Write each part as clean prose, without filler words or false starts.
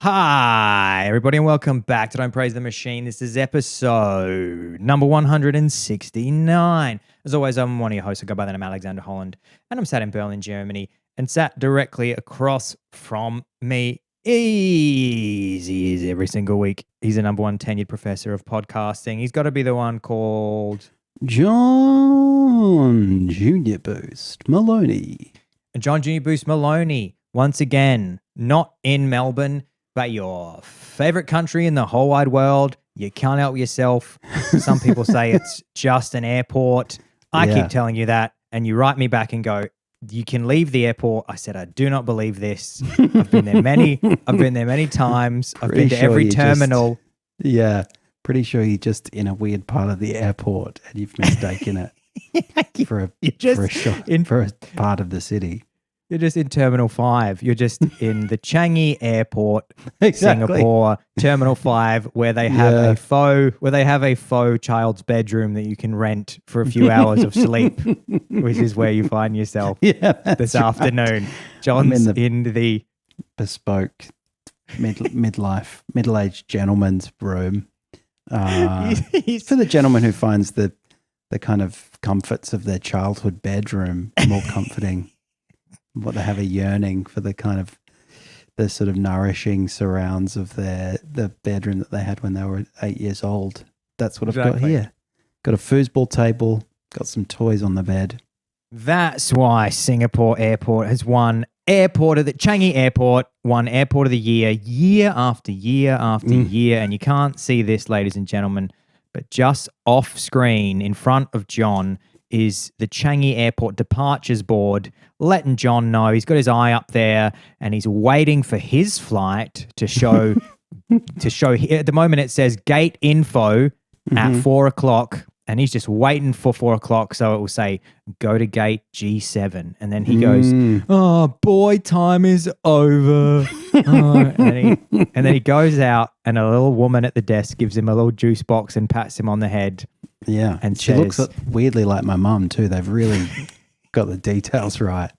Hi, everybody, and welcome back to Don't Praise the Machine. This is episode number 169. As always, I'm one of your hosts. I go by the name Alexander Holland, and I'm sat in Berlin, Germany, and sat directly across from me is every single week. He's the number one tenured professor of podcasting. He's got to be the one called John Junior Boost Maloney. And John Junior Boost Maloney, once again, not in Melbourne, but your favorite country in the whole wide world. You can't help yourself. Some people say it's just an airport. I keep telling you that, and you write me back and go, you can leave the airport. I said, I do not believe this. I've been there many times. I've been to every terminal. Pretty sure you're just in a weird part of the airport and you've mistaken it for a part of the city. You're just in Terminal 5. You're just in the Changi Airport, Exactly. Singapore, Terminal 5, where they have a faux child's bedroom that you can rent for a few hours of sleep, which is where you find yourself this afternoon. John's in the bespoke middle-aged gentleman's room. He's for the gentleman who finds the kind of comforts of their childhood bedroom more comforting. What they have a yearning for the kind of the sort of nourishing surrounds of the bedroom that they had when they were 8 years old. That's what I've got here. Got a foosball table, got some toys on the bed. That's why Singapore Airport has won Changi Airport won Airport of the year after year after year. And you can't see this, ladies and gentlemen, but just off screen in front of John is the Changi Airport departures board, letting John know he's got his eye up there and he's waiting for his flight to show. At the moment it says gate info at 4 o'clock, and he's just waiting for 4 o'clock, so it will say go to gate G7, and then he goes, "Oh boy, time is over." And then he goes out, and a little woman at the desk gives him a little juice box and pats him on the head. Yeah, and she looks weirdly like my mum too. They've really got the details right.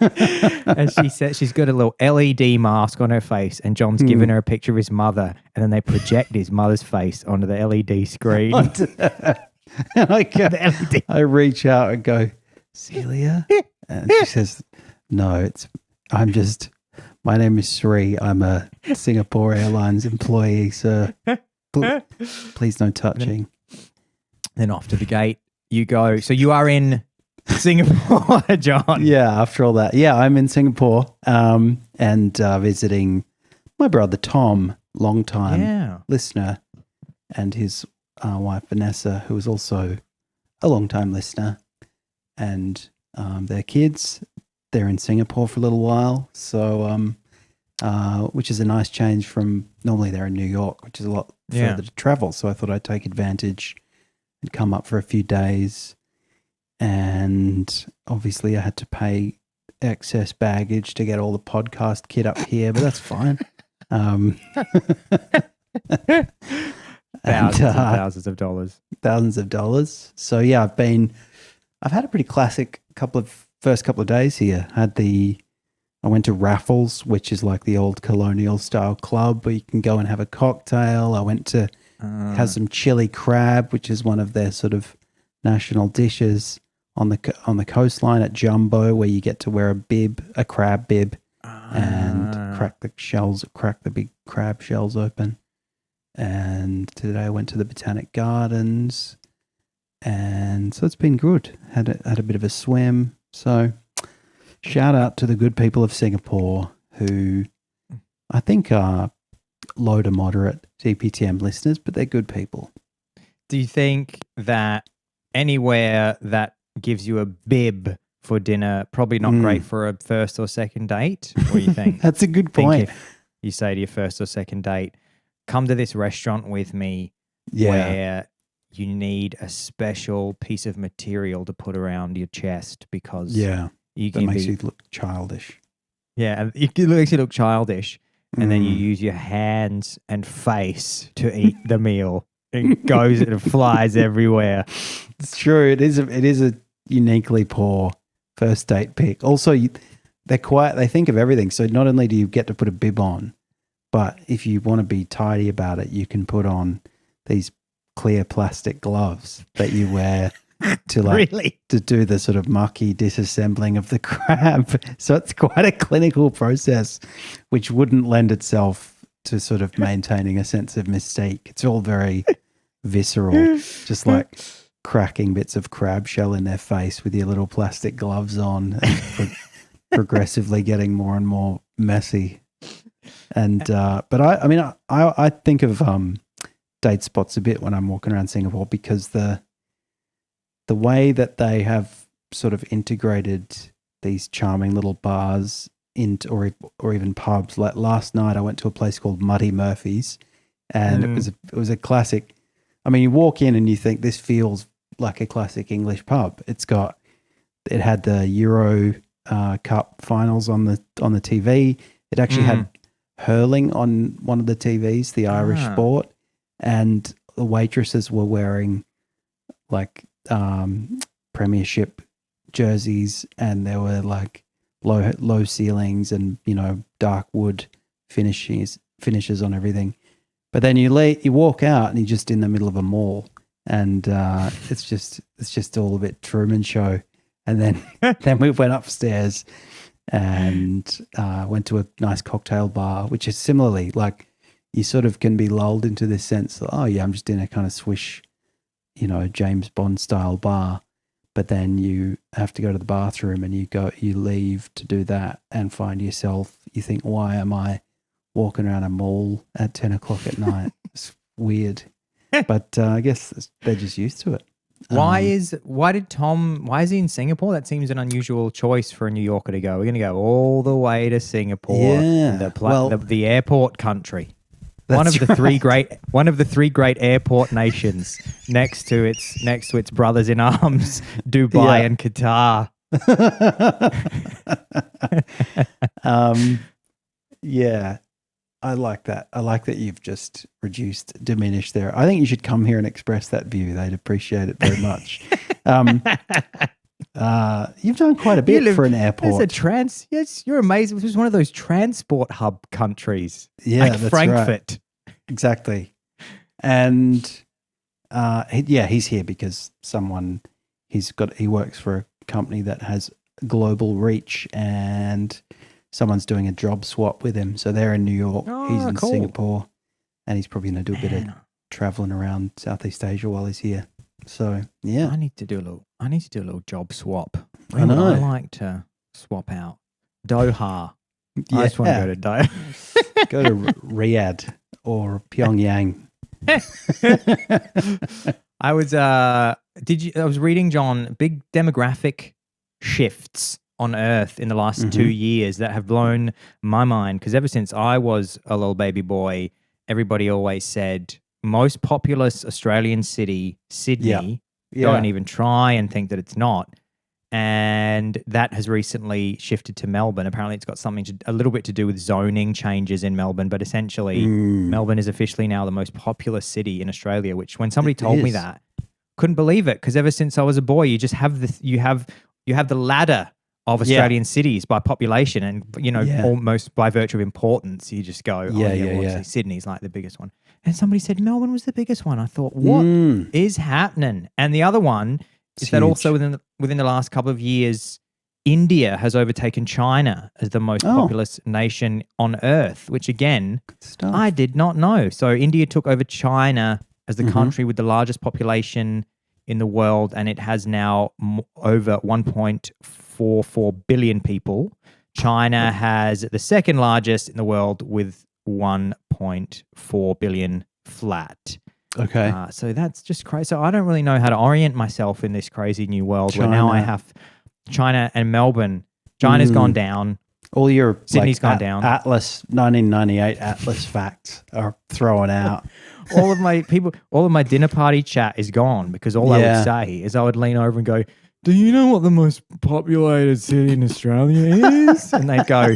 And she said she's got a little LED mask on her face, and John's given her a picture of his mother, and then they project his mother's face onto the LED screen. I reach out and go, "Celia?" And she says, "No, my name is Sri. I'm a Singapore Airlines employee, sir. Please no touching." Then off to the gate you go. So you are in Singapore, John. Yeah, after all that. Yeah, I'm in Singapore and visiting my brother Tom, long-time listener, and his wife Vanessa, who is also a long-time listener, and their kids. They're in Singapore for a little while, so which is a nice change from normally they're in New York, which is a lot further to travel. So I thought I'd take advantage and come up for a few days. And obviously I had to pay excess baggage to get all the podcast kit up here, but that's fine. Thousands of dollars. Thousands of dollars. So yeah, I've had a pretty classic first couple of days here. I went to Raffles, which is like the old colonial style club where you can go and have a cocktail. I went to have some chili crab, which is one of their sort of national dishes on the coastline at Jumbo, where you get to wear a crab bib, and crack the big crab shells open. And today I went to the Botanic Gardens, and so it's been good. Had a bit of a swim. So shout out to the good people of Singapore, who I think are low to moderate DPTM listeners, but they're good people. Do you think that anywhere that gives you a bib for dinner, probably not great for a first or second date? What do you think? That's a good point. If you say to your first or second date, come to this restaurant with me where you need a special piece of material to put around your chest because that makes you look childish. Yeah, it makes you look childish. And then you use your hands and face to eat the meal. It flies everywhere. It's true. It is a uniquely poor first date pick. Also, they think of everything. So not only do you get to put a bib on, But if you want to be tidy about it, you can put on these clear plastic gloves that you wear to Really? to do the sort of mucky disassembling of the crab. So it's quite a clinical process, which wouldn't lend itself to sort of maintaining a sense of mystique. It's all very visceral, just like cracking bits of crab shell in their face with your little plastic gloves on, and progressively getting more and more messy. And but I think of date spots a bit when I'm walking around Singapore, because the way that they have sort of integrated these charming little bars into, or even pubs. Like last night, I went to a place called Muddy Murphy's, and it was a classic. I mean, you walk in and you think this feels like a classic English pub. It had the Euro Cup finals on the TV. It actually had hurling on one of the TVs, the Irish sport, and the waitresses were wearing like premiership jerseys, and there were like low ceilings and, you know, dark wood finishes on everything. But then you walk out and you're just in the middle of a mall, and it's just all a bit Truman Show. And then we went upstairs and went to a nice cocktail bar, which is similarly like you sort of can be lulled into this sense of, oh yeah, I'm just in a kind of swish, you know, James Bond style bar. But then you have to go to the bathroom and you leave to do that and find yourself, you think, why am I walking around a mall at 10 o'clock at night? It's weird. But I guess they're just used to it. Why is he in Singapore? That seems an unusual choice for a New Yorker to go. We're going to go all the way to Singapore, the airport country. One of the three great airport nations, next to its brothers in arms, Dubai and Qatar. Yeah, I like that. I like that you've just diminished there. I think you should come here and express that view. They'd appreciate it very much. You've done quite a bit for an airport. Yes, you're amazing. This was one of those transport hub countries. Yeah, like that's Frankfurt. Right. Exactly. And he's here because he works for a company that has global reach, and someone's doing a job swap with him. So they're in New York, he's in Singapore, and he's probably going to do a bit of traveling around Southeast Asia while he's here. So yeah, I need to do a little job swap. I know. I like to swap out Doha. I just want to go to Doha. Go to Riyadh or Pyongyang. I was reading, John, big demographic shifts on Earth in the last 2 years that have blown my mind, because ever since I was a little baby boy, everybody always said most populous Australian city, Sydney, don't even try and think that it's not. And that has recently shifted to Melbourne. Apparently it's got a little bit to do with zoning changes in Melbourne, but essentially Melbourne is officially now the most populous city in Australia, which when somebody told me that, couldn't believe it, because ever since I was a boy, you just have you have the ladder of Australian cities by population, and almost by virtue of importance, you just go, Sydney's like the biggest one. And somebody said Melbourne was the biggest one. I thought, what is happening? And the other one is that also within the last couple of years, India has overtaken China as the most populous nation on Earth, which again, I did not know. So India took over China as the country with the largest population in the world, and it has now over 1.44 billion people. China has the second largest in the world with 1.4 billion flat. Okay. So that's just crazy. So I don't really know how to orient myself in this crazy new world where now I have China and Melbourne. China's gone down. All your Sydney's gone down. Atlas 1998 Atlas facts are thrown out. all of my dinner party chat is gone, because all I would say is I would lean over and go, "Do you know what the most populated city in Australia is?" And they'd go,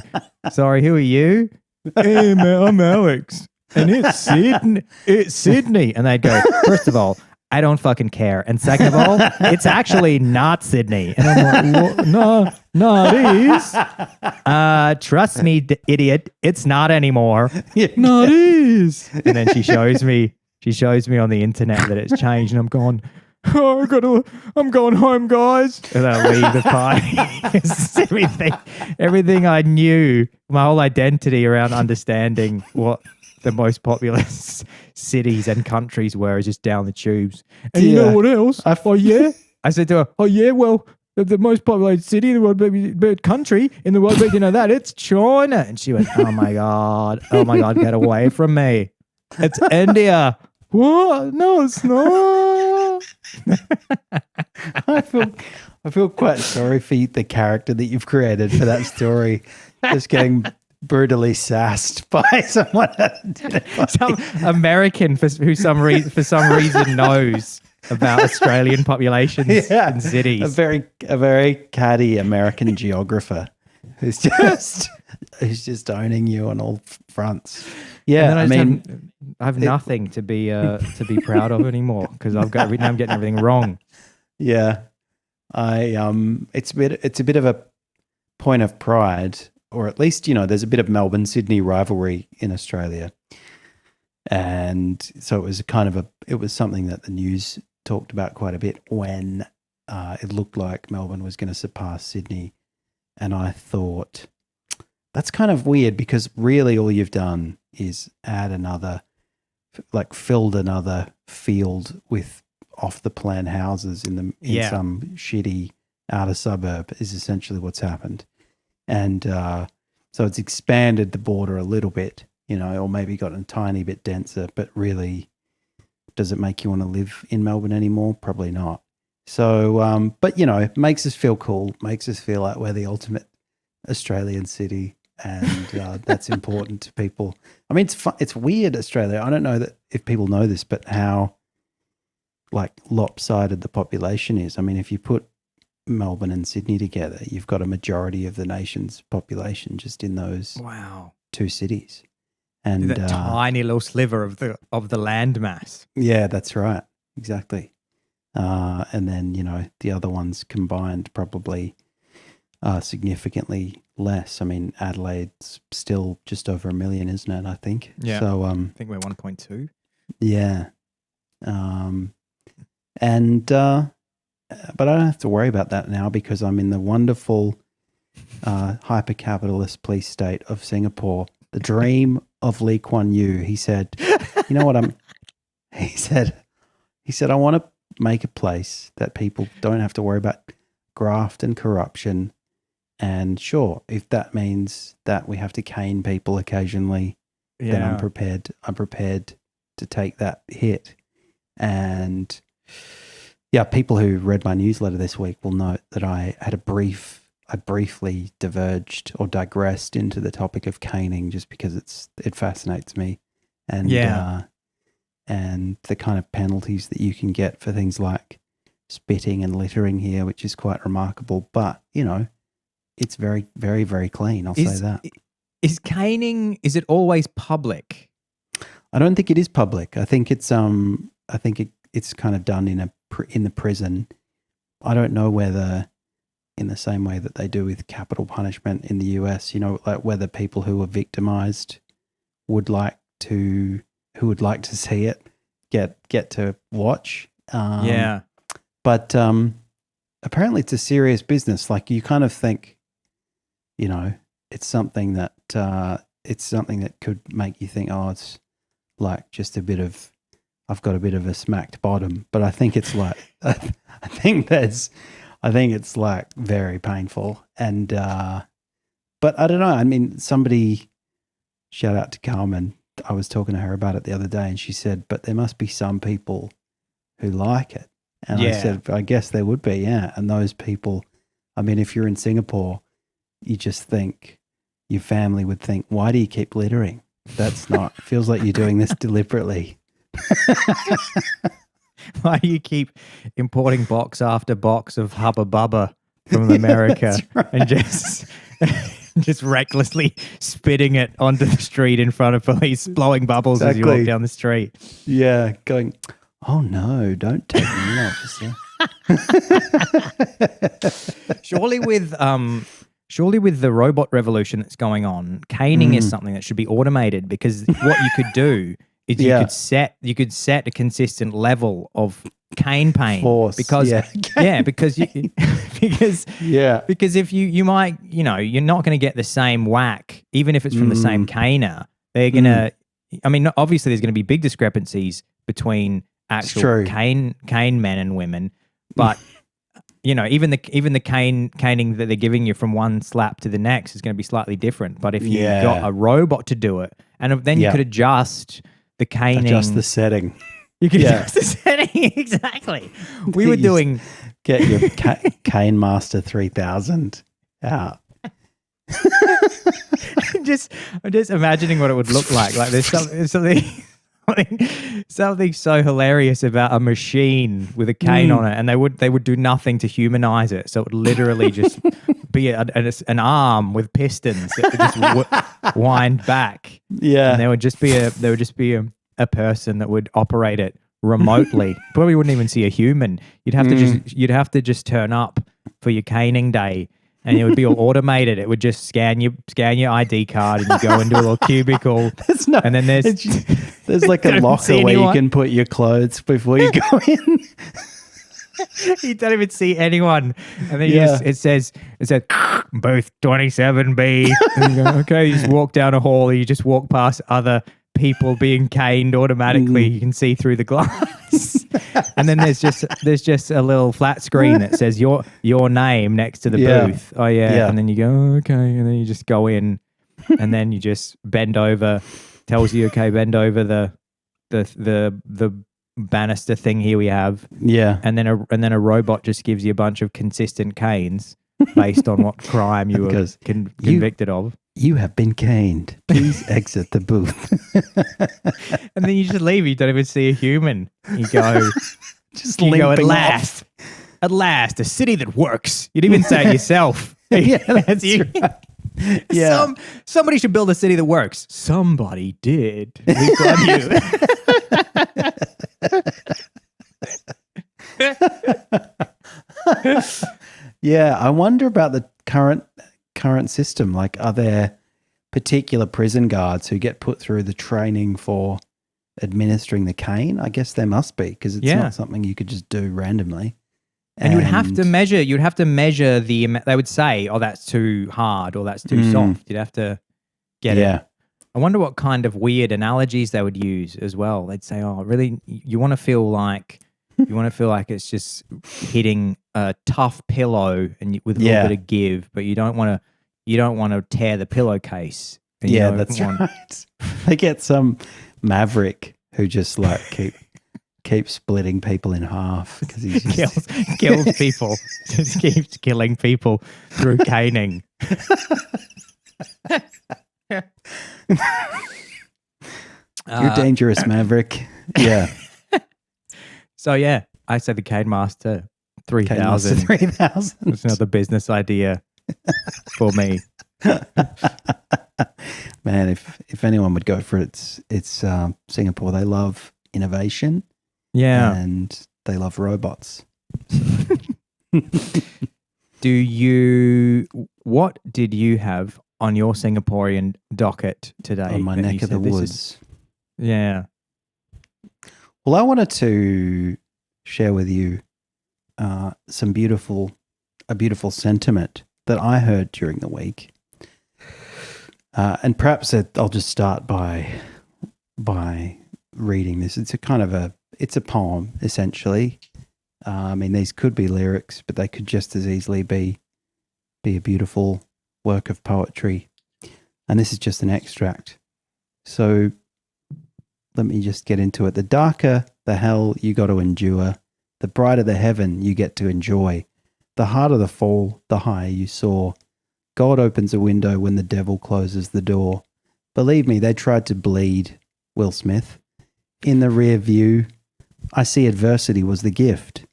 "Sorry, who are you?" "Hey, man, I'm Alex. And it's Sydney. It's Sydney." And they'd go, "First of all, I don't fucking care. And second of all, it's actually not Sydney. And I'm like, no, it is. Trust me, idiot, it's not anymore. No, it is. And then she shows me on the internet that it's changed, and I'm going, I'm going home, guys. And I leave the party. It's everything I knew, my whole identity around understanding what the most populous cities and countries were is just down the tubes. And you know what else? Oh, yeah? I said to her, oh, yeah, well, the most populated city in the world, country in the world, but you know that, it's China. And she went, oh, my God, get away from me. It's India. What? No, it's not. I feel quite sorry for the character that you've created for that story. Just getting brutally sassed by someone. Some American who for some reason knows about Australian populations and cities. A very catty American geographer who's just owning you on all fronts. Yeah, I have nothing to be proud of anymore because I'm getting everything wrong. Yeah, it's a bit of a point of pride, or at least there's a bit of Melbourne-Sydney rivalry in Australia, and so it was something that the news talked about quite a bit when it looked like Melbourne was going to surpass Sydney, and I thought that's kind of weird because really all you've done is filled another field with off the plan houses in some shitty outer suburb is essentially what's happened. And so it's expanded the border a little bit, or maybe gotten a tiny bit denser, but really, does it make you want to live in Melbourne anymore? Probably not. So, but it makes us feel cool, makes us feel like we're the ultimate Australian city. And that's important to people. I mean, it's weird, Australia. I don't know if people know this, but how lopsided the population is. I mean, if you put Melbourne and Sydney together, you've got a majority of the nation's population just in those two cities. And that tiny little sliver of the land mass. Yeah, that's right. Exactly. And then, the other ones combined probably significantly less. I mean, Adelaide's still just over 1 million, isn't it? I think. Yeah. So I think we're 1.2. Yeah. But I don't have to worry about that now because I'm in the wonderful hyper-capitalist police state of Singapore. The dream of Lee Kuan Yew. He said, "You know what He said, I want to make a place that people don't have to worry about graft and corruption. And sure, if that means that we have to cane people occasionally, then I'm prepared. I'm prepared to take that hit." And yeah, people who read my newsletter this week will note that I briefly diverged or digressed into the topic of caning just because it fascinates me. And and the kind of penalties that you can get for things like spitting and littering here, which is quite remarkable. But, it's very, very, very clean. I'll say that. Is caning, is it always public? I don't think it is public. I think it's it's kind of done in the prison. I don't know whether in the same way that they do with capital punishment in the US, whether people who are victimized would like to see it get to watch. But apparently it's a serious business. Like you kind of think, it's something that could make you think, oh, it's like just I've got a bit of a smacked bottom. But I think it's like I think it's like very painful. And but I don't know. I mean, somebody, shout out to Carmen, I was talking to her about it the other day, and she said, but there must be some people who like it. And I said, I guess there would be, yeah. And those people, I mean, if you're in Singapore, you just think, your family would think, why do you keep littering? That's not, feels like you're doing this deliberately. Why do you keep importing box after box of Hubba Bubba from America and just recklessly spitting it onto the street in front of police, blowing bubbles as you walk down the street? Yeah, going, Oh no, don't take me in, officer. Surely with the robot revolution that's going on, caning is something that should be automated, because what you could do is Yeah. you could set a consistent level of cane pain. Force, Because yeah. because you because Yeah. because if you might, you're not going to get the same whack, even if it's from the same caner. They're going to, I mean, obviously there's going to be big discrepancies between actual true. cane men and women, but even the caning that they're giving you from one slap to the next is going to be slightly different. But if you got a robot to do it, and then you could adjust the caning, Adjust the setting. you could adjust the setting. Exactly. We were doing Get your Cane Master 3000 out. I'm just imagining what it would look like. Like there's something so hilarious about a machine with a cane on it, and they would do nothing to humanize it. So it would literally just be an arm with pistons that would just wind back. Yeah. And there would just be a person that would operate it remotely. Probably wouldn't even see a human. You'd have to just turn up for your caning day. And it would be all automated. It would just scan your ID card, and you go into a little cubicle. And then there's like a locker where you can put your clothes before you go in. You don't even see anyone. And then it says booth 27B. And you go, okay, you just walk down a hall, you just walk past other people being caned automatically. You can see through the glass. And then there's just a little flat screen that says your name next to the booth. Oh yeah. And then you go, oh, okay, and then you just go in, and then you just bend over, tells you, okay, bend over the banister thing here we have. Yeah. And then a robot just gives you a bunch of consistent canes based on what crime you were convicted of. You have been caned. Please exit the booth. And then you just leave. You don't even see a human. You go, at last. off. At last, a city that works. You'd even say it yourself. Yeah, that's right. Yeah. Somebody should build a city that works. Somebody did. We've got you. Yeah, I wonder about the current system. Like, are there particular prison guards who get put through the training for administering the cane? I guess there must be, because it's not something you could just do randomly. And you'd have to measure the. They would say, "Oh, that's too hard," or "That's too soft." You'd have to get it. I wonder what kind of weird analogies they would use as well. They'd say, "Oh, really? You want to feel like it's just hitting a tough pillow and with a little bit of give, but you don't want to tear the pillowcase." And that's right. They get some maverick who just like keep splitting people in half because he just kills people. Just keeps killing people through caning. You're dangerous, Maverick. Yeah. So yeah, I say the Cane Master 3000. 3000. It's another business idea for me. Man, if anyone would go for it, it's Singapore. They love innovation. Yeah. And they love robots. What did you have on your Singaporean docket today? On my neck of the woods. Yeah. Well, I wanted to share with you a beautiful sentiment that I heard during the week. And perhaps I'll just start by reading this. It's a poem, essentially. I mean, these could be lyrics, but they could just as easily be a beautiful work of poetry. And this is just an extract. So let me just get into it. The darker the hell you got to endure, the brighter the heaven you get to enjoy. The harder the fall, the higher you soar. God opens a window when the devil closes the door. Believe me, they tried to bleed Will Smith. In the rear view, I see adversity was the gift.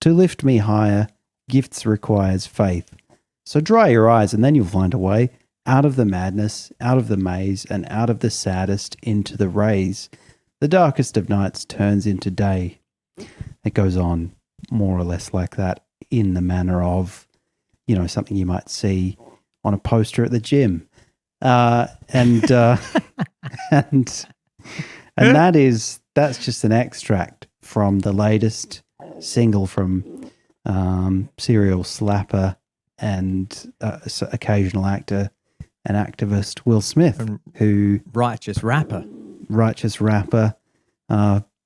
To lift me higher, gifts requires faith. So dry your eyes and then you'll find a way out of the madness, out of the maze, and out of the saddest into the rays. The darkest of nights turns into day. it goes on more or less like that in the manner of, something you might see on a poster at the gym. And that's just an extract from the latest single from serial slapper and occasional actor and activist Will Smith, who righteous rapper,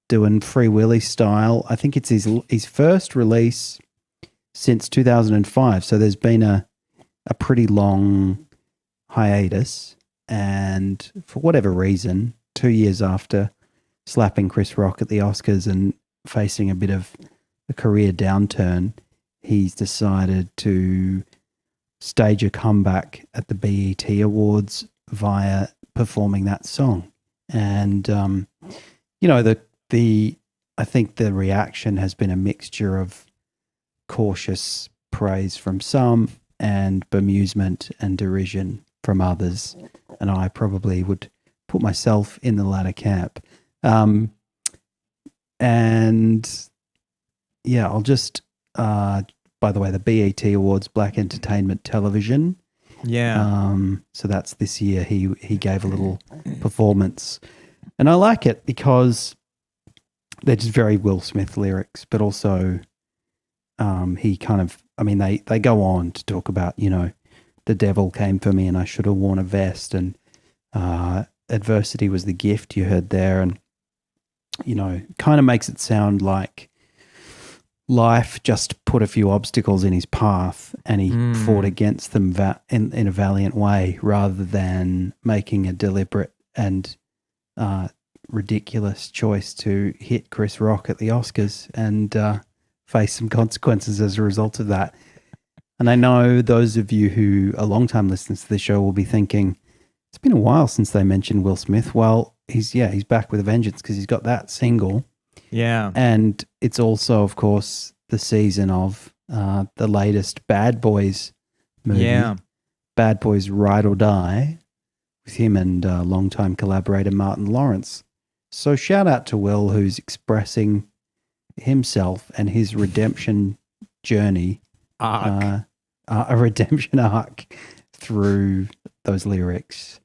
doing Free Willy style. I think it's his first release since 2005. So there's been a pretty long hiatus, and for whatever reason, 2 years after slapping Chris Rock at the Oscars and facing a bit of a career downturn, he's decided to stage a comeback at the BET Awards via performing that song. And, I think the reaction has been a mixture of cautious praise from some and bemusement and derision from others. And I probably would put myself in the latter camp. I'll just, by the way, the BET Awards, Black Entertainment Television. Yeah. So that's this year. He gave a little performance, and I like it because they're just very Will Smith lyrics, but also he kind of, they go on to talk about, the devil came for me and I should have worn a vest, and adversity was the gift you heard there. And, kind of makes it sound like life just put a few obstacles in his path and he fought against them in a valiant way, rather than making a deliberate and ridiculous choice to hit Chris Rock at the Oscars and face some consequences as a result of that. And I know those of you who are long-time listeners to the show will be thinking, it's been a while since they mentioned Will Smith. Well, he's back with a vengeance because he's got that single. Yeah. And it's also, of course, the season of the latest Bad Boys movie. Yeah. Bad Boys Ride or Die, with him and longtime collaborator Martin Lawrence. So shout out to Will, who's expressing himself and his redemption journey, a redemption arc through those lyrics.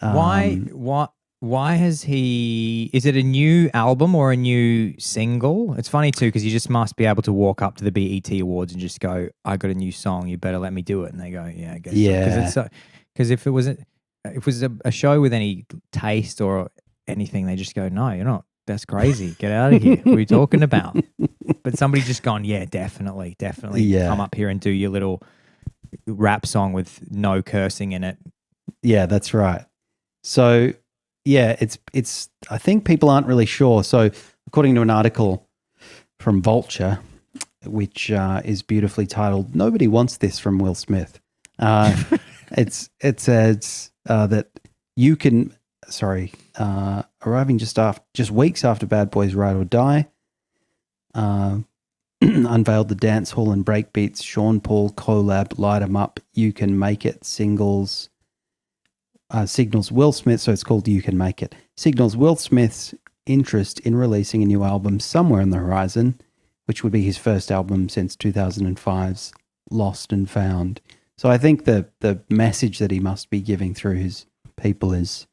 Why has he? Is it a new album or a new single? It's funny too because you just must be able to walk up to the BET Awards and just go, "I got a new song. You better let me do it." And they go, "Yeah, I guess." Yeah. Because if it was a show with any taste or anything, they just go, "No, you're not. That's crazy. Get out of here. What are you talking about?" But somebody's just gone, "Yeah, definitely. Yeah. Come up here and do your little rap song with no cursing in it." Yeah, that's right. So, yeah, it's. I think people aren't really sure. So, according to an article from Vulture, which is beautifully titled "Nobody Wants This" from Will Smith, it says that you can. Arriving just weeks after Bad Boys Ride or Die, unveiled the dancehall and breakbeats Sean Paul collab Light 'Em Up, You Can Make It signals Will Smith, so it's called You Can Make It, signals Will Smith's interest in releasing a new album somewhere on the horizon, which would be his first album since 2005's Lost and Found. So I think the message that he must be giving through his people is,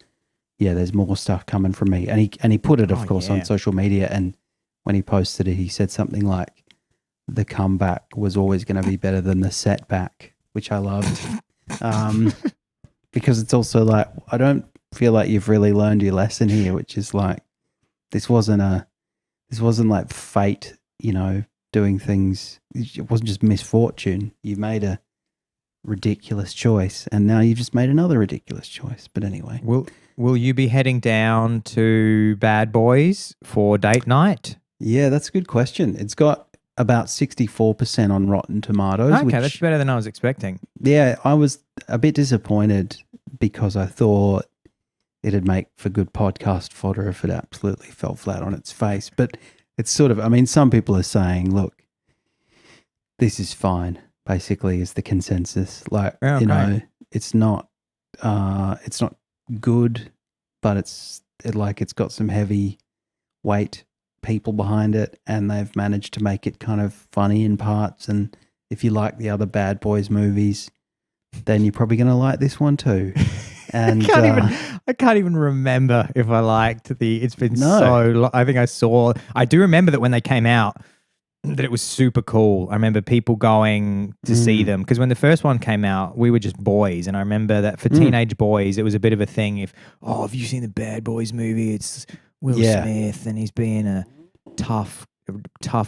yeah, there's more stuff coming from me. And he put it, of course, on social media, and when he posted it, he said something like, the comeback was always going to be better than the setback, which I loved. Because it's also like, I don't feel like you've really learned your lesson here, which is like, this wasn't like fate, doing things. It wasn't just misfortune. You made a ridiculous choice, and now you've just made another ridiculous choice. But anyway. Will you be heading down to Bad Boys for date night? Yeah, that's a good question. It's got about 64% on Rotten Tomatoes. Okay, that's better than I was expecting. Yeah, I was a bit disappointed because I thought it'd make for good podcast fodder if it absolutely fell flat on its face. But it's sort of, some people are saying, look, this is fine, basically, is the consensus. Like, it's not good, but it's got some heavy weight people behind it, and they've managed to make it kind of funny in parts. And if you like the other Bad Boys movies, then you're probably going to like this one too. And I can't even remember if I liked the. It's been No. so long. I think I do remember that when they came out, that it was super cool. I remember people going to see them because when the first one came out, we were just boys, and I remember that for teenage boys, it was a bit of a thing. Have you seen the Bad Boys movie? It's Will Smith, and he's being a tough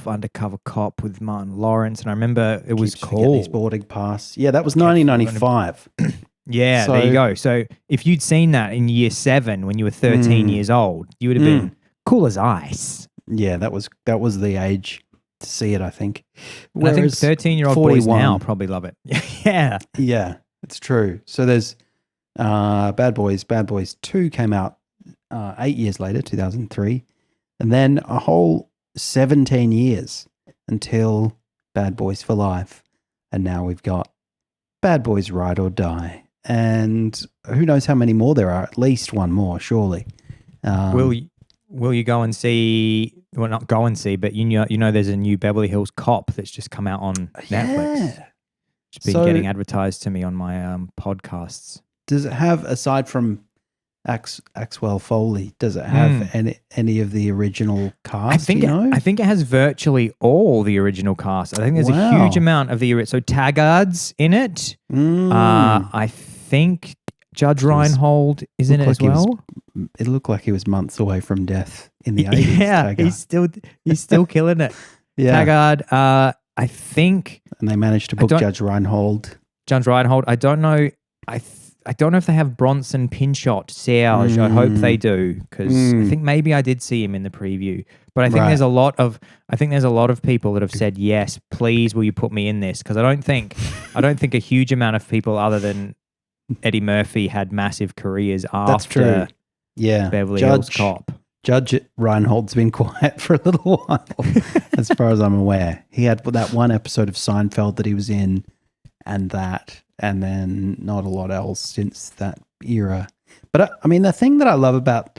undercover cop with Martin Lawrence, and I remember it was cool. His boarding pass. Yeah, that was 1995. Yeah, there you go. So if you'd seen that in year 7 when you were 13 years old, you would have been cool as ice. Yeah, that was the age to see it, I think. And I think 13-year-old boys now probably love it. Yeah. Yeah, it's true. So there's Bad Boys. Bad Boys 2 came out 8 years later, 2003. And then a whole 17 years until Bad Boys for Life. And now we've got Bad Boys Ride or Die. And who knows how many more there are? At least one more, surely. Will you go and see? Well, not go and see, but you know, there's a new Beverly Hills Cop that's just come out on Netflix. It's been getting advertised to me on my podcasts. Does it have, aside from Axel Foley, does it have any of the original cast? I think it has virtually all the original cast. I think there's a huge amount of the so Taggart's in it. I think Judge Reinhold is in it as well. It looked like he was months away from death in the 80s. Yeah, Taggart. he's still killing it. Yeah. Taggart, I think, and they managed to book Judge Reinhold. Judge Reinhold. I don't know. I don't know if they have Bronson Pinchot Serge. I hope they do because I think maybe I did see him in the preview. But I think there's a lot of people that have said yes, please will you put me in this? Because I don't think a huge amount of people other than Eddie Murphy had massive careers after Beverly Hills Cop. Judge Reinhold's been quiet for a little while, as far as I'm aware. He had that one episode of Seinfeld that he was in, and then not a lot else since that era. But I mean, the thing that I love about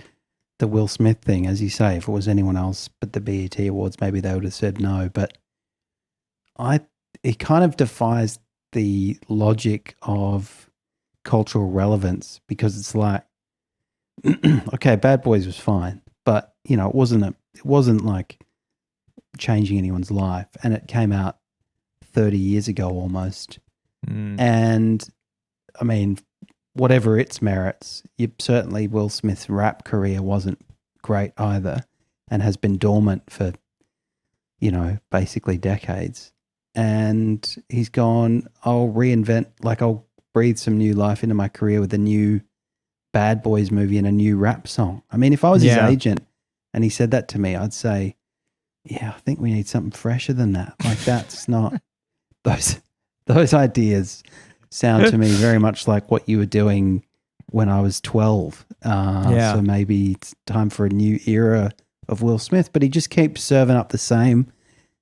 the Will Smith thing, as you say, if it was anyone else but the BET Awards, maybe they would have said no. But it kind of defies the logic of cultural relevance because it's like, okay, Bad Boys was fine, but you know, it wasn't like changing anyone's life, and it came out 30 years ago almost. And I mean, whatever its merits, certainly Will Smith's rap career wasn't great either, and has been dormant for, you know, basically decades. And he's gone, I'll breathe some new life into my career with a new Bad Boys movie and a new rap song. I mean, if I was his agent and he said that to me, I'd say, yeah, I think we need something fresher than that. Like, that's not those ideas sound to me very much like what you were doing when I was 12. So maybe it's time for a new era of Will Smith, but he just keeps serving up the same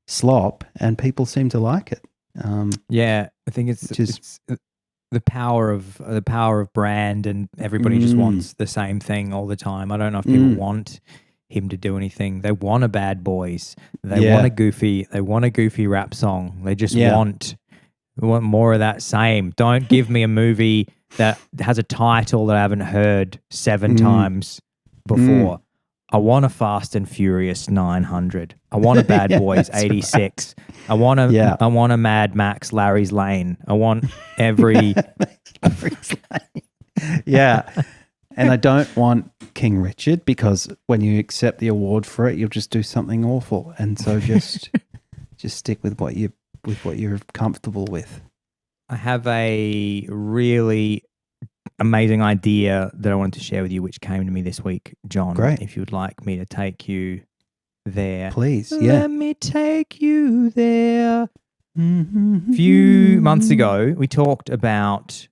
slop and people seem to like it. I think it's the power of brand, and everybody just wants the same thing all the time. I don't know if people want him to do anything. They want a Bad Boys. They want a goofy rap song. They just want more of that same. Don't give me a movie that has a title that I haven't heard 7 times before. I want a Fast and Furious 900. I want a Bad Boys 86. Right. I want a Mad Max Larry's Lane. I want every Larry's Lane. Yeah. And I don't want King Richard, because when you accept the award for it, you'll just do something awful. And so just stick with what you're comfortable with. I have a really amazing idea that I wanted to share with you, which came to me this week, John. Great. If you'd like me to take you there. Please, yeah. Let me take you there. A few months ago, we talked about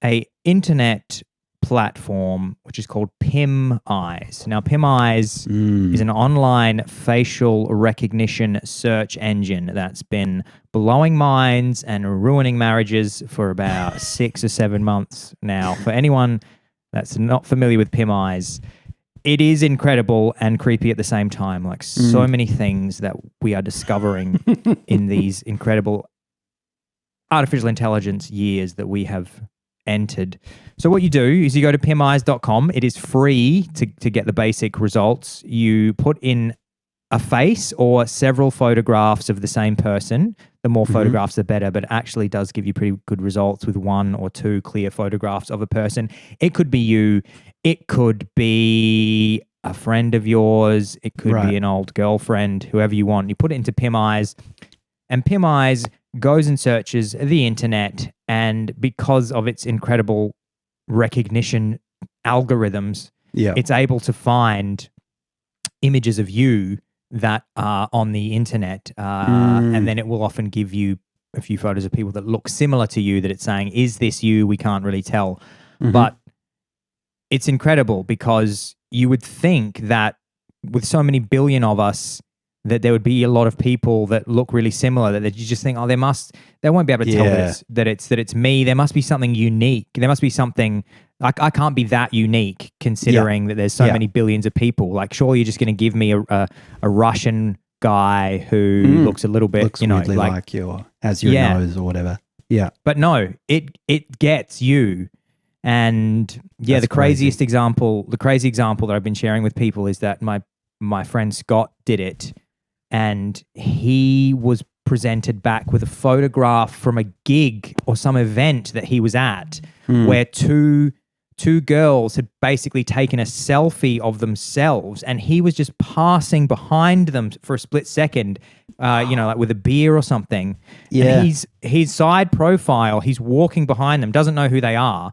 a internet platform which is called PimEyes. Now, PimEyes is an online facial recognition search engine that's been blowing minds and ruining marriages for about 6 or 7 months now. For anyone that's not familiar with PimEyes, it is incredible and creepy at the same time. Like so many things that we are discovering in these incredible artificial intelligence years that we have entered. So what you do is you go to PimEyes.com. It is free to get the basic results. You put in a face or several photographs of the same person. The more photographs, the better, but it actually does give you pretty good results with 1 or 2 clear photographs of a person. It could be you. It could be a friend of yours. It could be an old girlfriend, whoever you want. You put it into PimEyes, and PimEyes goes and searches the internet, and because of its incredible recognition algorithms, it's able to find images of you that are on the internet, and then it will often give you a few photos of people that look similar to you that it's saying, is this you? We can't really tell. But it's incredible because you would think that with so many billion of us, that there would be a lot of people that look really similar, that you just think, oh, they won't be able to tell this, that it's me. There must be something unique. There must be something, I can't be that unique considering that there's so many billions of people. Like, surely you're just going to give me a Russian guy who looks a little bit, looks weirdly like you, or has your nose or whatever. Yeah. But no, it gets you. And That's the crazy example that I've been sharing with people is that my friend Scott did it. And he was presented back with a photograph from a gig or some event that he was at where two girls had basically taken a selfie of themselves, and he was just passing behind them for a split second, like with a beer or something. Yeah. And his side profile, he's walking behind them, doesn't know who they are.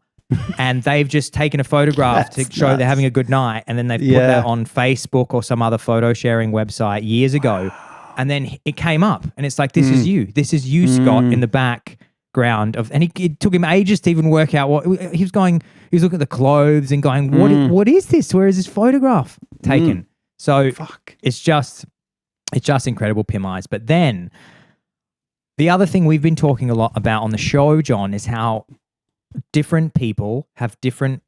And they've just taken a photograph to show they're having a good night, and then they've put that on Facebook or some other photo sharing website years ago. And then it came up, and it's like, this is you, Scott, in the background of, and it took him ages to even work out what he was going. He was looking at the clothes and going, what is this? Where is this photograph taken? So it's just incredible, PimEyes. But then the other thing we've been talking a lot about on the show, John, is how different people have different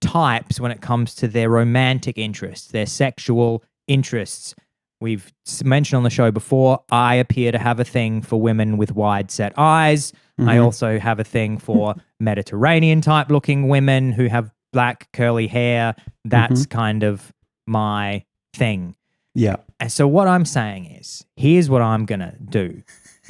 types when it comes to their romantic interests, their sexual interests. We've mentioned on the show before, I appear to have a thing for women with wide set eyes. I also have a thing for Mediterranean type looking women who have black curly hair. That's kind of my thing. Yeah. And so what I'm saying is, here's what I'm going to do.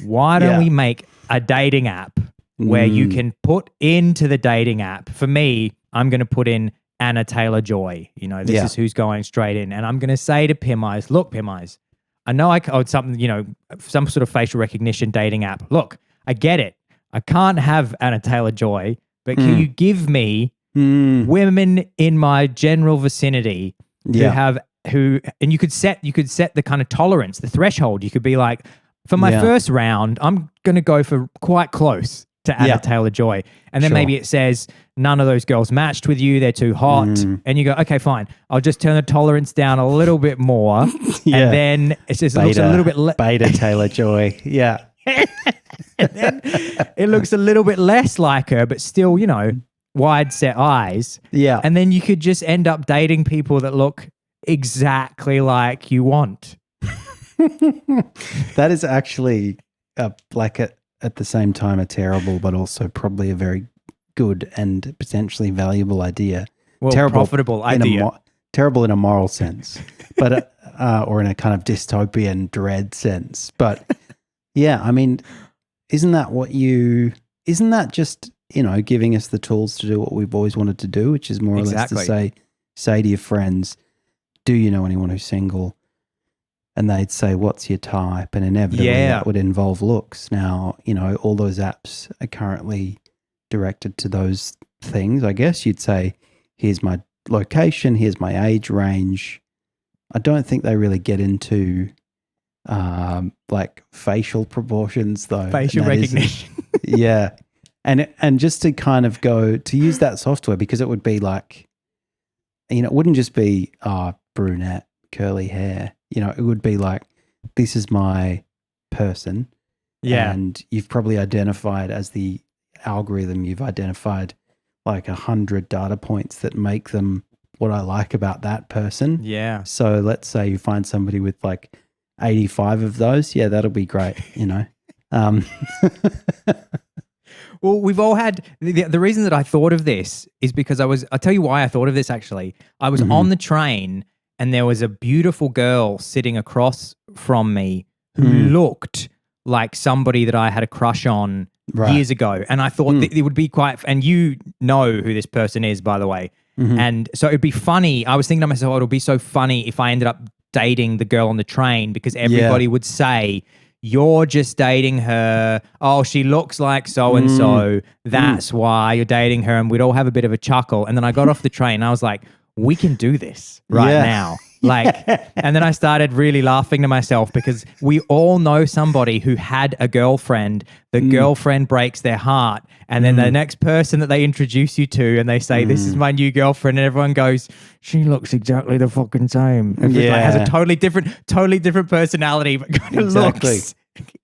Why don't we make a dating app where you can put into the dating app? For me, I'm going to put in Anna Taylor-Joy. This is who's going straight in. And I'm going to say to PimEyes, look, PimEyes, I know it's something, some sort of facial recognition dating app. Look, I get it. I can't have Anna Taylor-Joy, but can you give me women in my general vicinity and you could set the kind of tolerance, the threshold. You could be like, for my first round, I'm going to go for quite close to Anna Taylor-Joy. And then maybe it says, none of those girls matched with you. They're too hot. And you go, okay, fine. I'll just turn the tolerance down a little bit more. And then it looks a little bit... Beta Taylor-Joy. Yeah. And then it looks a little bit less like her, but still, wide set eyes. Yeah. And then you could just end up dating people that look exactly like you want. That is actually at the same time a terrible, but also probably a very good and potentially valuable idea. Well, profitable idea. Terrible in a moral sense, but or in a kind of dystopian dread sense. But yeah, I mean, isn't that just giving us the tools to do what we've always wanted to do, which is more or less to say to your friends, do you know anyone who's single? And they'd say, what's your type? And inevitably that would involve looks. Now, all those apps are currently directed to those things. I guess you'd say, here's my location, here's my age range. I don't think they really get into like facial proportions though. Facial recognition. Yeah. And just to kind of go to use that software, because it would be like, it wouldn't just be brunette, curly hair. It would be like, this is my person. Yeah. And you've probably identified, as the algorithm, you've identified like 100 data points that make them what I like about that person. Yeah. So let's say you find somebody with like 85 of those. Yeah, that'll be great, you know. Well, we've all had the reason that I thought of this is because I'll tell you why I thought of this actually. I was on the train and there was a beautiful girl sitting across from me who looked like somebody that I had a crush on years ago. And I thought that it would be and you know who this person is, by the way. And so it'd be funny. I was thinking to myself, it'll be so funny if I ended up dating the girl on the train because everybody would say, you're just dating her. Oh, she looks like so-and-so. That's why you're dating her. And we'd all have a bit of a chuckle. And then I got off the train and I was like, we can do this now. Like, and then I started really laughing to myself because we all know somebody who had a girlfriend. The girlfriend breaks their heart. And then the next person that they introduce you to and they say, this is my new girlfriend. And everyone goes, she looks exactly the fucking same. And like, has a totally different personality, but kind of looks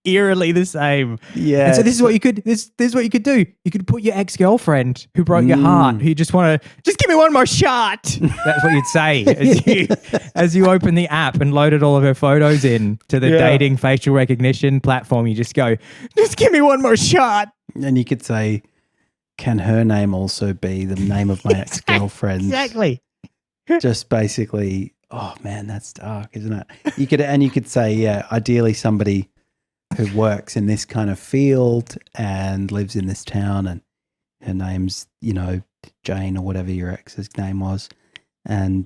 eerily the same. Yeah. And so this is what you could this is what you could do. You could put your ex-girlfriend who broke your heart, who you just want to just give me one more shot. That's what you'd say as you open the app and loaded all of her photos in to the dating facial recognition platform. You just go, just give me one more shot. And you could say, can her name also be the name of my ex-girlfriend? Exactly. Just basically, oh man, that's dark, isn't it? You could say, ideally somebody who works in this kind of field and lives in this town, and her name's, you know, Jane or whatever your ex's name was, and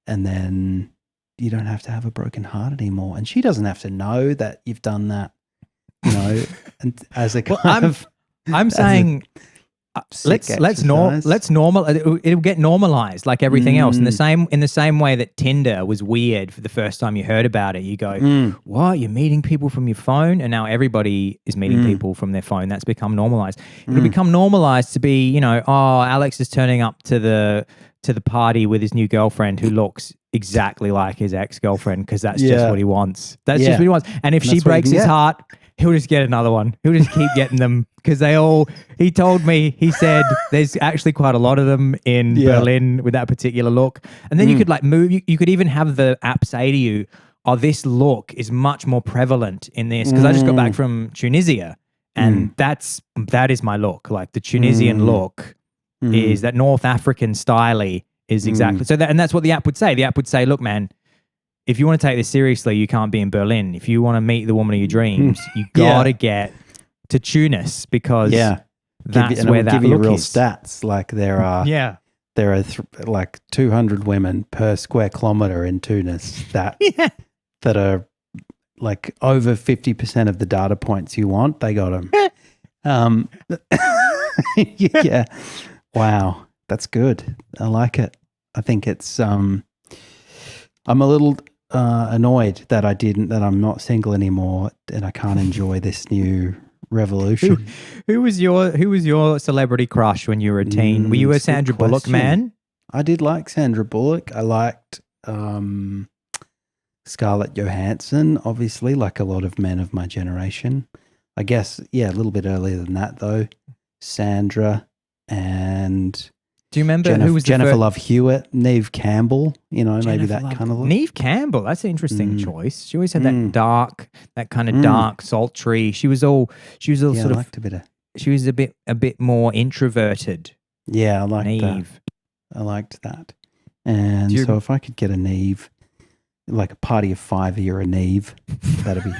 then you don't have to have a broken heart anymore, and she doesn't have to know that you've done that, you know. And as a I'm saying, let's normal. It'll get normalized like everything else. In the same way that Tinder was weird for the first time you heard about it. You go, what? You're meeting people from your phone, and now everybody is meeting people from their phone. That's become normalized. It'll become normalized to be, you know, oh, Alex is turning up to the party with his new girlfriend who looks exactly like his ex-girlfriend because that's just what he wants. That's just what he wants. And if she breaks his heart, he'll just get another one. He'll just keep getting them because he told me, he said there's actually quite a lot of them in Berlin with that particular look. And then you could like move, you could even have the app say to you, oh, this look is much more prevalent in this. Because I just got back from Tunisia and that is my look. Like the Tunisian look is that North African style is exactly. So that, and that's what the app would say. The app would say, look, man, if you want to take this seriously, you can't be in Berlin. If you want to meet the woman of your dreams, you got to get to Tunis because that's where that give you look real is. Stats. Like there are like 200 women per square kilometer in Tunis that are like over 50% of the data points you want. They got them. Yeah. Wow. That's good. I like it. I think it's I'm a little annoyed that I'm not single anymore and I can't enjoy this new revolution. Who was your celebrity crush when you were a teen? Were you a Sandra Bullock man? I did like Sandra Bullock. I liked Scarlett Johansson, obviously, like a lot of men of my generation. I guess, a little bit earlier than that though. Sandra and do you remember who was Jennifer Love Hewitt, Neve Campbell, you know, maybe that kind of look. Neve Campbell, that's an interesting choice. She always had that kind of dark, sultry. She was all sort of she was a bit more introverted. Yeah, I liked Neve. That. I liked that. And so if I could get a Neve, like a party of 5 you're a Neve, that'd be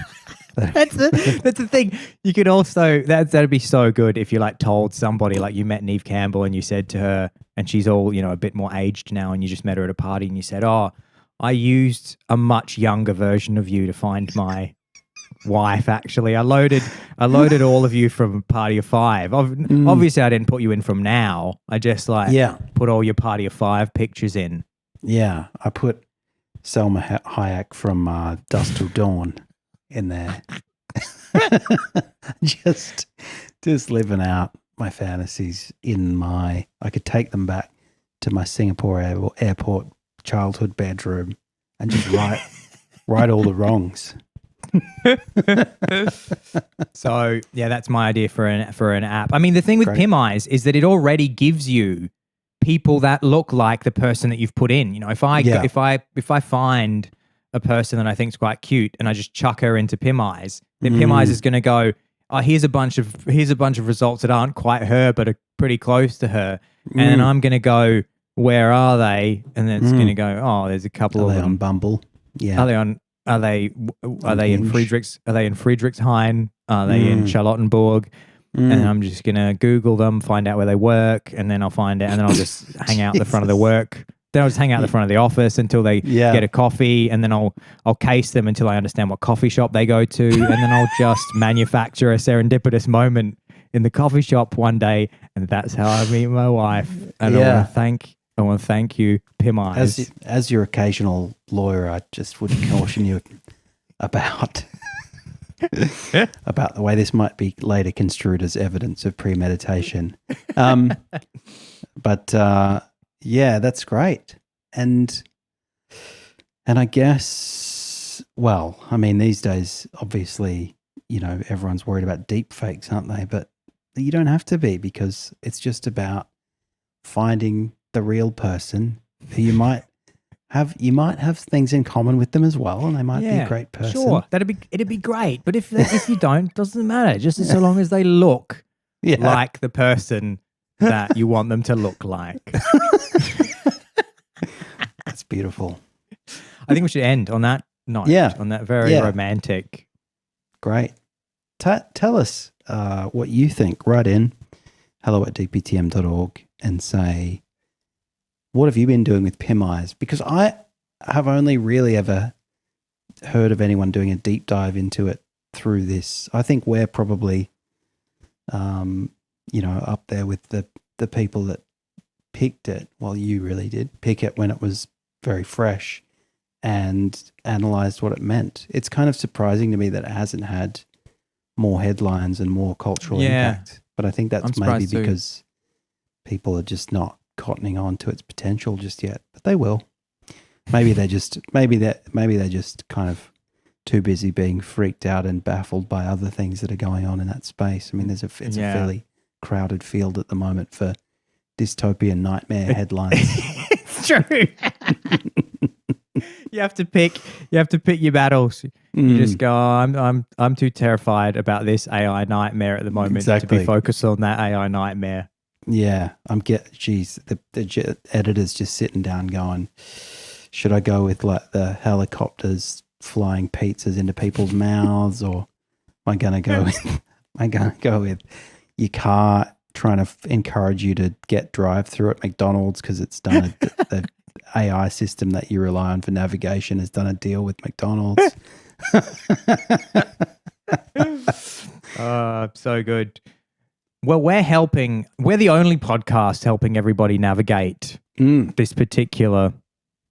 that's the thing. You could also that'd be so good if you like told somebody like you met Neve Campbell and you said to her, and she's all, you know, a bit more aged now, and you just met her at a party and you said, oh, I used a much younger version of you to find my wife. Actually, I loaded all of you from Party of 5. Obviously, I didn't put you in from now. I just put all your Party of 5 pictures in. Yeah, I put Selma Hayek from Dusk Till Dawn in there. just living out my fantasies I could take them back to my Singapore airport childhood bedroom and just right all the wrongs. So that's my idea for an app. I mean, the thing with PimEyes is that it already gives you people that look like the person that you've put in. You know, if I find a person that I think is quite cute and I just chuck her into PimEyes, then PimEyes is going to go, oh, here's a bunch of results that aren't quite her but are pretty close to her, and then I'm going to go, where are they? And then it's going to go, oh, there's a couple of them on Bumble. Yeah. Are they in Friedrichshain? Are they in Charlottenburg? And I'm just gonna Google them, find out where they work, and then I'll find out, and then I'll just hang out the front of the work. Then I'll just hang out the front of the office until they get a coffee, and then I'll case them until I understand what coffee shop they go to, and then I'll just manufacture a serendipitous moment in the coffee shop one day, and that's how I meet my wife. And I want to thank you, PimEyes. As your occasional lawyer, I just would caution you about the way this might be later construed as evidence of premeditation. But that's great. And I guess, well, I mean, these days, obviously, you know, everyone's worried about deep fakes, aren't they? But you don't have to be, because it's just about finding the real person who you might have things in common with them as well, and they might be a great person. Sure, it'd be great. But if you don't, doesn't matter. Just so long as they look like the person that you want them to look like. That's beautiful. I think we should end on that note. Yeah, on that very romantic. Great. Tell us what you think. Write in hello@dptm.org and say, what have you been doing with PimEyes? Because I have only really ever heard of anyone doing a deep dive into it through this. I think we're probably, up there with the people that picked it. Well, you really did pick it when it was very fresh and analyzed what it meant. It's kind of surprising to me that it hasn't had more headlines and more cultural impact. But I think that's maybe because people are just not cottoning on to its potential just yet, but they will. Maybe they're just kind of too busy being freaked out and baffled by other things that are going on in that space. I mean, it's a fairly crowded field at the moment for dystopian nightmare headlines. It's true. You have to pick your battles. You just go, I'm too terrified about this AI nightmare at the moment to be focused on that AI nightmare. Yeah, the editor's just sitting down going, should I go with like the helicopters flying pizzas into people's mouths, or am I going to go with your car trying to encourage you to get drive-through at McDonald's because it's done the AI system that you rely on for navigation has done a deal with McDonald's. So good. Well, we're the only podcast helping everybody navigate this particular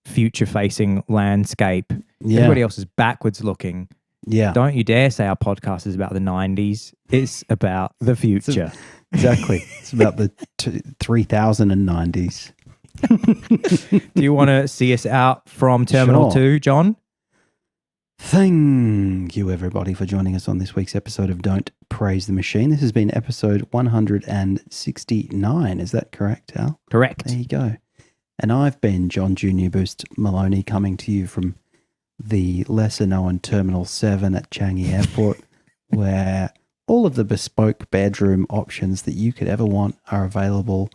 future-facing landscape. Yeah. Everybody else is backwards looking. Yeah. Don't you dare say our podcast is about the 90s. It's about the future. Exactly. It's about the 3090s. Do you want to see us out from Terminal 2, John? Thank you, everybody, for joining us on this week's episode of Don't Praise the Machine. This has been episode 169. Is that correct, Al? Correct. There you go. And I've been John Junior Boost Maloney, coming to you from the lesser-known Terminal 7 at Changi Airport, where all of the bespoke bedroom options that you could ever want are available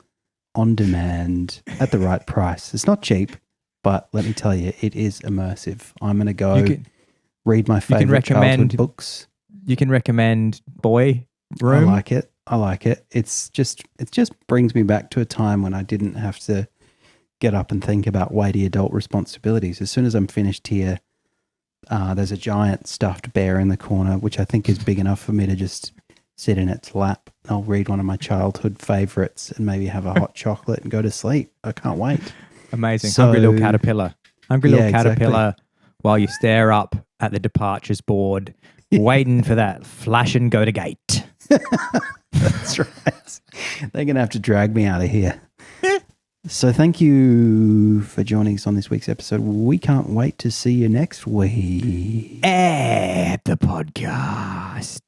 on demand at the right price. It's not cheap, but let me tell you, it is immersive. I'm going to go read my favorite childhood books. You can recommend Boy Room. I like it. It just brings me back to a time when I didn't have to get up and think about weighty adult responsibilities. As soon as I'm finished here, there's a giant stuffed bear in the corner, which I think is big enough for me to just sit in its lap. I'll read one of my childhood favorites and maybe have a hot chocolate and go to sleep. I can't wait. Amazing. Hungry little caterpillar. Caterpillar while you stare up at the departures board, waiting for that flash and go to gate. That's right. They're going to have to drag me out of here. So thank you for joining us on this week's episode. We can't wait to see you next week. At the podcast.